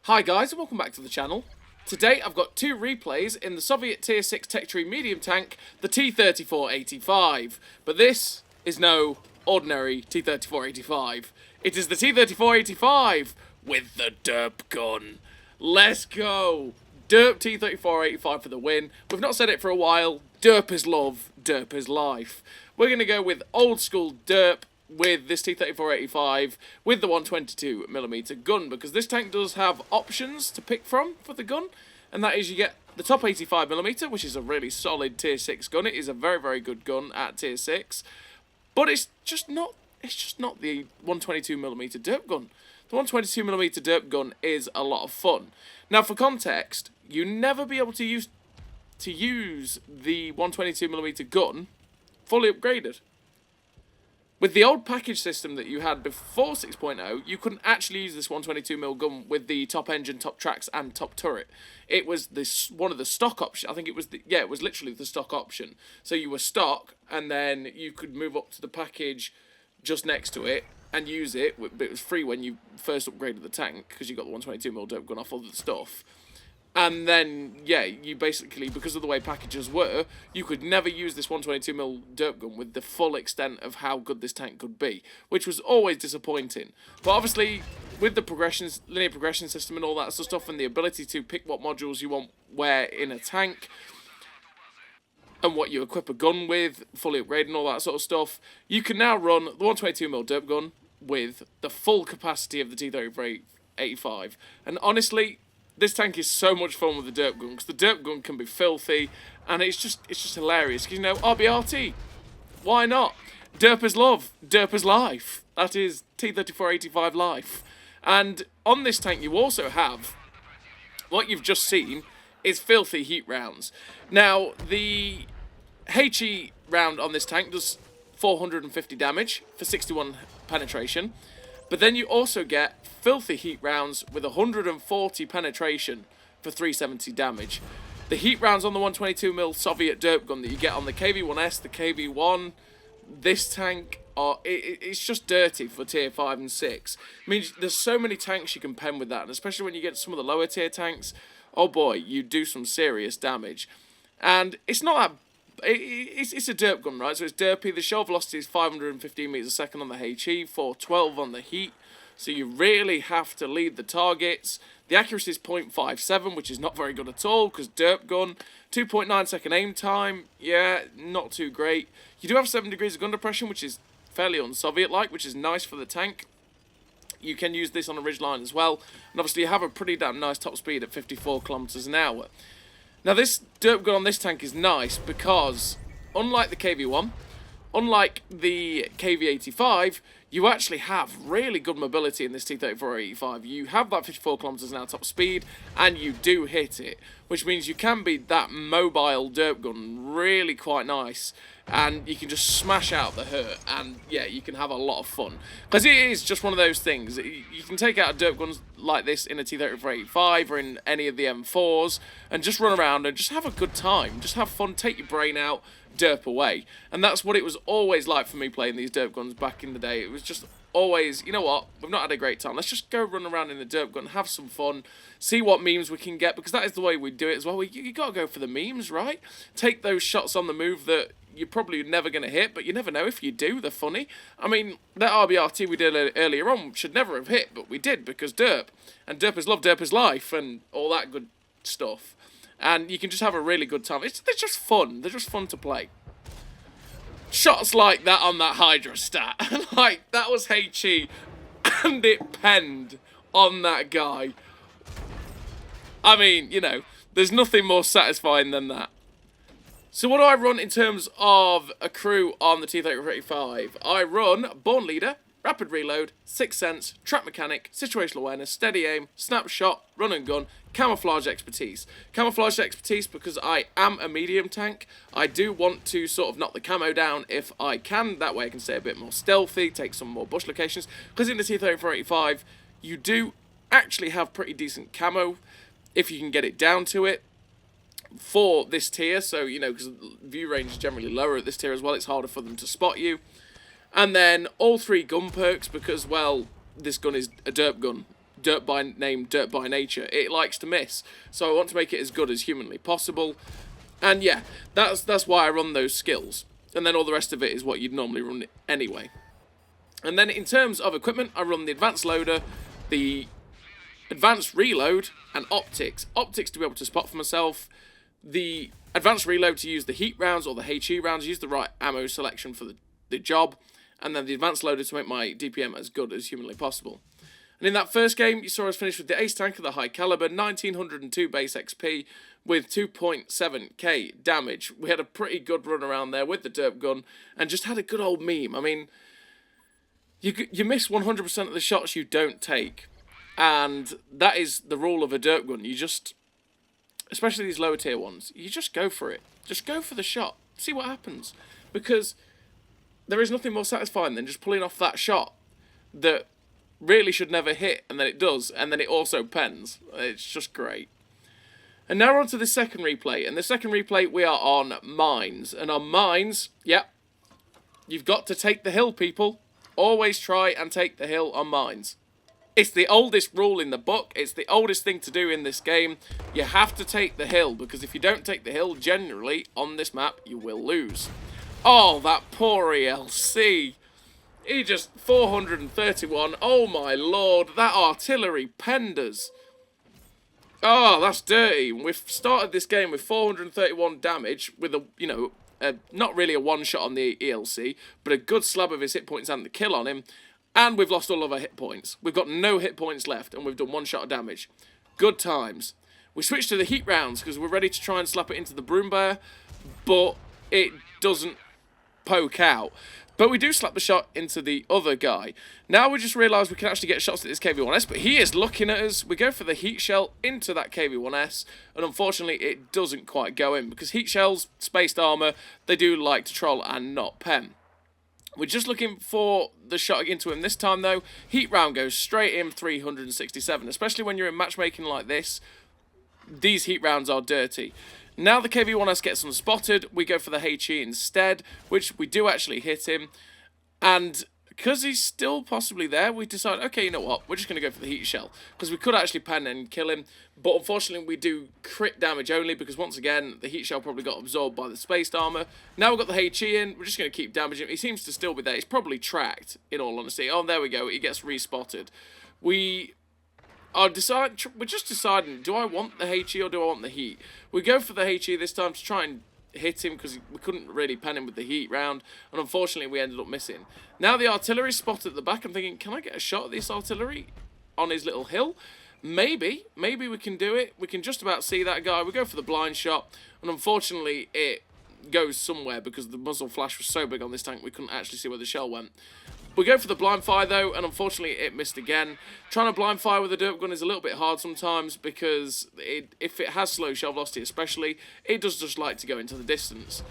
Hi guys and welcome back to the channel. Today I've got two replays in the Soviet Tier 6 Tech Tree medium tank, the T-34-85. But this is no ordinary T-34-85. It is the T-34-85 with the Derp gun. Let's go! Derp T-34-85 for the win. We've not said it for a while. Derp is love, Derp is life. We're going to go with old school Derp with this T-34-85 with the 122mm gun, because this tank does have options to pick from for the gun, and that is you get the top 85mm, which is a really solid tier 6 gun. It is a very, very good gun at tier 6, but it's just not the 122mm Derp gun. The 122mm Derp gun is a lot of fun. Now, for context, you never be able to use the 122mm gun fully upgraded. With the old package system that you had before 6.0, you couldn't actually use this 122mm gun with the top engine, top tracks, and top turret. It was one of the stock options. I think it was it was literally the stock option. So you were stock, and then you could move up to the package just next to it and use it. But it was free when you first upgraded the tank because you got the 122mm Derp gun off all the stuff. And then, yeah, you basically, because of the way packages were, you could never use this 122mm Derp gun with the full extent of how good this tank could be, which was always disappointing. But obviously, with the linear progression system and all that sort of stuff, and the ability to pick what modules you want where in a tank, and what you equip a gun with, fully upgraded and all that sort of stuff, you can now run the 122mm Derp gun with the full capacity of the T-34-85. And honestly, this tank is so much fun with the Derp gun, because the Derp gun can be filthy, and it's just hilarious. Because, you know, RBRT, why not? Derp is love, Derp is life. That is T-34-85 life. And on this tank, you also have what you've just seen is filthy heat rounds. Now, the HE round on this tank does 450 damage for 61 penetration. But then you also get filthy heat rounds with 140 penetration for 370 damage. The heat rounds on the 122mm Soviet Derp gun that you get on the KV-1S, the KV-1, this tank, it's just dirty for tier 5 and 6. I mean, there's so many tanks you can pen with that, and especially when you get some of the lower tier tanks, oh boy, you do some serious damage. And it's not that... It's a Derp gun, right? So it's derpy. The shell velocity is 515 meters a second on the HE, 412 on the heat. So you really have to lead the targets. The accuracy is 0.57, which is not very good at all, because Derp gun. 2.9 second aim time, yeah, not too great. You do have 7 degrees of gun depression, which is fairly un-Soviet-like, which is nice for the tank. You can use this on a ridgeline as well. And obviously you have a pretty damn nice top speed at 54 kilometers an hour. Now, this Derp gun on this tank is nice because, unlike the KV-1, unlike the KV-85, you actually have really good mobility in this T-34-85. You have that 54 kilometers an hour top speed, and you do hit it, which means you can be that mobile Derp gun really quite nice, and you can just smash out the hurt, and yeah, you can have a lot of fun. Because it is just one of those things. You can take out a Derp gun like this in a T-34-85 or in any of the M4s, and just run around and just have a good time. Just have fun, take your brain out, derp away. And that's what it was always like for me playing these Derp guns back in the day. It was just always, you know what, we've not had a great time, let's just go run around in the Derp gun, have some fun, see what memes we can get, because that is the way we do it as well. You got to go for the memes, right? Take those shots on the move that you're probably never going to hit, but you never know. If you do, they're funny. I mean, that RBRT we did earlier on should never have hit, but we did, because Derp, and Derp is love, Derp is life, and all that good stuff. And you can just have a really good time. They're just fun. They're just fun to play. Shots like that on that Hydra stat. Like, that was HE, and it penned on that guy. I mean, you know, there's nothing more satisfying than that. So what do I run in terms of a crew on the T-34-85? I run Born Leader, Rapid Reload, Sixth Sense, Trap Mechanic, Situational Awareness, Steady Aim, Snapshot, Run and Gun, Camouflage Expertise. Camouflage Expertise because I am a medium tank. I do want to sort of knock the camo down if I can. That way I can stay a bit more stealthy, take some more bush locations. Because in the T-34-85, you do actually have pretty decent camo if you can get it down to it for this tier. So, you know, because view range is generally lower at this tier as well, it's harder for them to spot you. And then all 3 gun perks because, well, this gun is a Derp gun. Derp by name, Derp by nature. It likes to miss. So I want to make it as good as humanly possible. And yeah, that's why I run those skills. And then all the rest of it is what you'd normally run anyway. And then in terms of equipment, I run the advanced loader, the advanced reload, and optics. Optics to be able to spot for myself. The advanced reload to use the heat rounds or the HE rounds, use the right ammo selection for the job. And then the advanced loader to make my DPM as good as humanly possible. And in that first game, you saw us finish with the ace tank of the high caliber, 1902 base XP with 2.7k damage. We had a pretty good run around there with the derp gun and just had a good old meme. I mean, you miss 100% of the shots you don't take. And that is the rule of a derp gun. You just, especially these lower tier ones, you just go for it. Just go for the shot. See what happens. Because there is nothing more satisfying than just pulling off that shot that really should never hit, and then it does, and then it also pens. It's just great. And now we're on to the second replay. And the second replay, we are on mines. And on mines, yep, you've got to take the hill, people. Always try and take the hill on mines. It's the oldest rule in the book. It's the oldest thing to do in this game. You have to take the hill, because if you don't take the hill, generally, on this map, you will lose. Oh, that poor ELC. He just 431. Oh my lord, that artillery penders. Oh, that's dirty. We've started this game with 431 damage with not really a one shot on the ELC, but a good slab of his hit points and the kill on him. And we've lost all of our hit points. We've got no hit points left, and we've done one shot of damage. Good times. We switched to the heat rounds because we're ready to try and slap it into the broom bear, but it doesn't poke out. But we do slap the shot into the other guy. Now we just realised we can actually get shots at this KV-1S, but he is looking at us. We go for the heat shell into that KV-1S, and unfortunately it doesn't quite go in, because heat shells, spaced armour, they do like to troll and not pen. We're just looking for the shot into him this time though. Heat round goes straight in, 367, especially when you're in matchmaking like this. These heat rounds are dirty. Now the KV-1S gets unspotted, we go for the HE instead, which we do actually hit him. And because he's still possibly there, we decide, okay, you know what, we're just going to go for the heat shell. Because we could actually pen and kill him, but unfortunately we do crit damage only, because once again, the heat shell probably got absorbed by the spaced armour. Now we've got the HE in, we're just going to keep damaging him. He seems to still be there, he's probably tracked, in all honesty. Oh, there we go, he gets respotted. We're just deciding, do I want the HE or do I want the heat? We go for the HE this time to try and hit him, because we couldn't really pen him with the heat round, and unfortunately we ended up missing. Now the artillery spotted at the back. I'm thinking, can I get a shot at this artillery on his little hill? Maybe we can do it. We can just about see that guy. We go for the blind shot, and unfortunately it goes somewhere because the muzzle flash was so big on this tank we couldn't actually see where the shell went. We go for the blind fire though, and unfortunately it missed again. Trying to blind fire with a derp gun is a little bit hard sometimes, because if it has slow shell velocity especially, it does just like to go into the distance.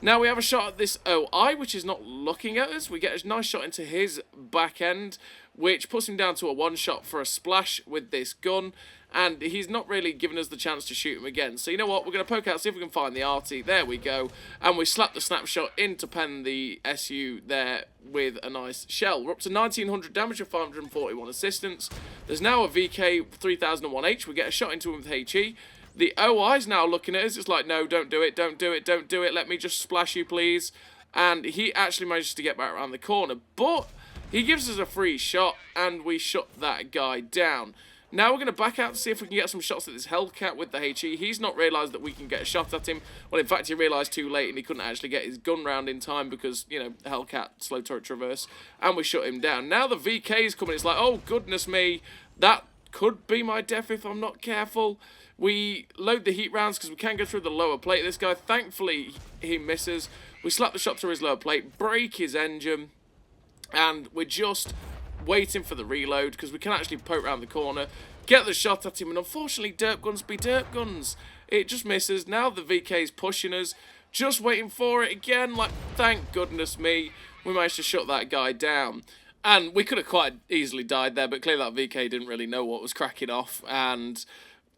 Now we have a shot at this OI, which is not looking at us. We get a nice shot into his back end, which puts him down to a one shot for a splash with this gun. And he's not really giving us the chance to shoot him again. So you know what, we're going to poke out, see if we can find the arty. There we go. And we slap the snapshot in to pen the SU there with a nice shell. We're up to 1900 damage and 541 assistance. There's now a VK 3001H. We get a shot into him with HE. The OI's now looking at us. It's like, no, don't do it, don't do it, don't do it. Let me just splash you, please. And he actually manages to get back around the corner. But he gives us a free shot, and we shut that guy down. Now we're going to back out to see if we can get some shots at this Hellcat with the HE. He's not realised that we can get a shot at him. Well, in fact, he realised too late and he couldn't actually get his gun round in time because, you know, Hellcat, slow turret traverse, and we shut him down. Now the VK's coming. It's like, oh, goodness me, that could be my death if I'm not careful. We load the heat rounds because we can go through the lower plate. This guy, thankfully, he misses. We slap the shot through his lower plate, break his engine, and we're just waiting for the reload because we can actually poke around the corner, get the shot at him, and unfortunately derp guns be derp guns. It just misses. Now the VK's pushing us, just waiting for it again. Like, thank goodness me, we managed to shut that guy down. And we could have quite easily died there, but clearly that VK didn't really know what was cracking off, and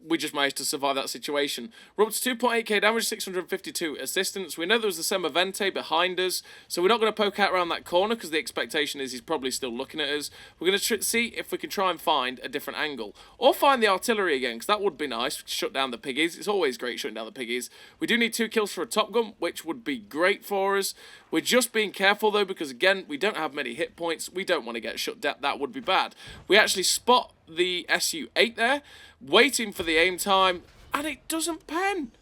we just managed to survive that situation. We're up to 2.8k damage, 652 assistance. We know there was a Semavente behind us, so we're not going to poke out around that corner because the expectation is he's probably still looking at us. We're going to see if we can try and find a different angle. Or find the artillery again, because that would be nice to shut down the piggies. It's always great shutting down the piggies. We do need 2 kills for a top gun, which would be great for us. We're just being careful though, because again, we don't have many hit points. We don't want to get shut down. That would be bad. We actually spot the SU-8 there, waiting for the aim time, and it doesn't pen.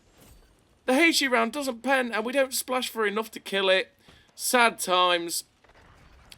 The HE round doesn't pen, and we don't splash for enough to kill it. Sad times.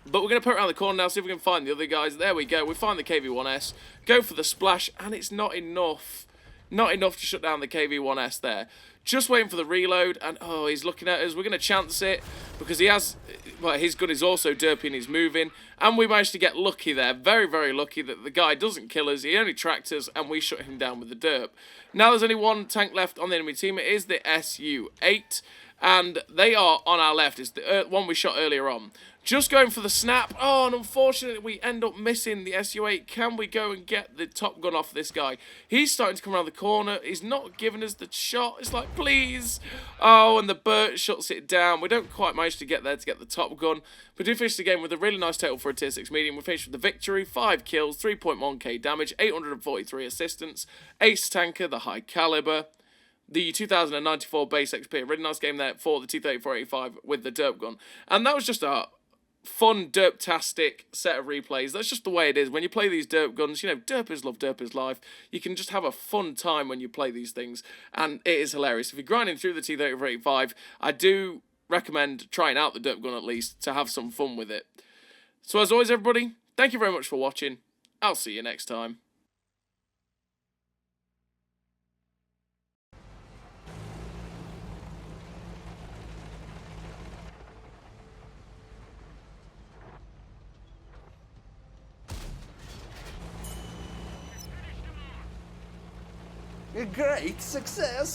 But we're going to put it around the corner now, see if we can find the other guys. There we go. We find the KV-1S. Go for the splash, and it's not enough. Not enough to shut down the KV-1S there. Just waiting for the reload, and oh, he's looking at us. We're going to chance it, because he has, well, his gun is also derpy and he's moving. And we managed to get lucky there. Very, very lucky that the guy doesn't kill us. He only tracked us, and we shut him down with the derp. Now there's only one tank left on the enemy team. It is the SU-8. And they are on our left. It's the one we shot earlier on. Just going for the snap. Oh, and unfortunately, we end up missing the SU-8. Can we go and get the top gun off this guy? He's starting to come around the corner. He's not giving us the shot. It's like, please. Oh, and the Burt shuts it down. We don't quite manage to get there to get the top gun. We do finish the game with a really nice total for a tier 6 medium. We finished with the victory. 5 kills, 3.1k damage, 843 assistance. Ace tanker, the high caliber. The 2094 base XP. A really nice game there for the T-34-85 with the derp gun. And that was just a fun, derp-tastic set of replays. That's just the way it is. When you play these derp guns, you know, derp is love, derp is life. You can just have a fun time when you play these things, and it is hilarious. If you're grinding through the T-34-85, I do recommend trying out the derp gun at least to have some fun with it. So as always, everybody, thank you very much for watching. I'll see you next time. A great success!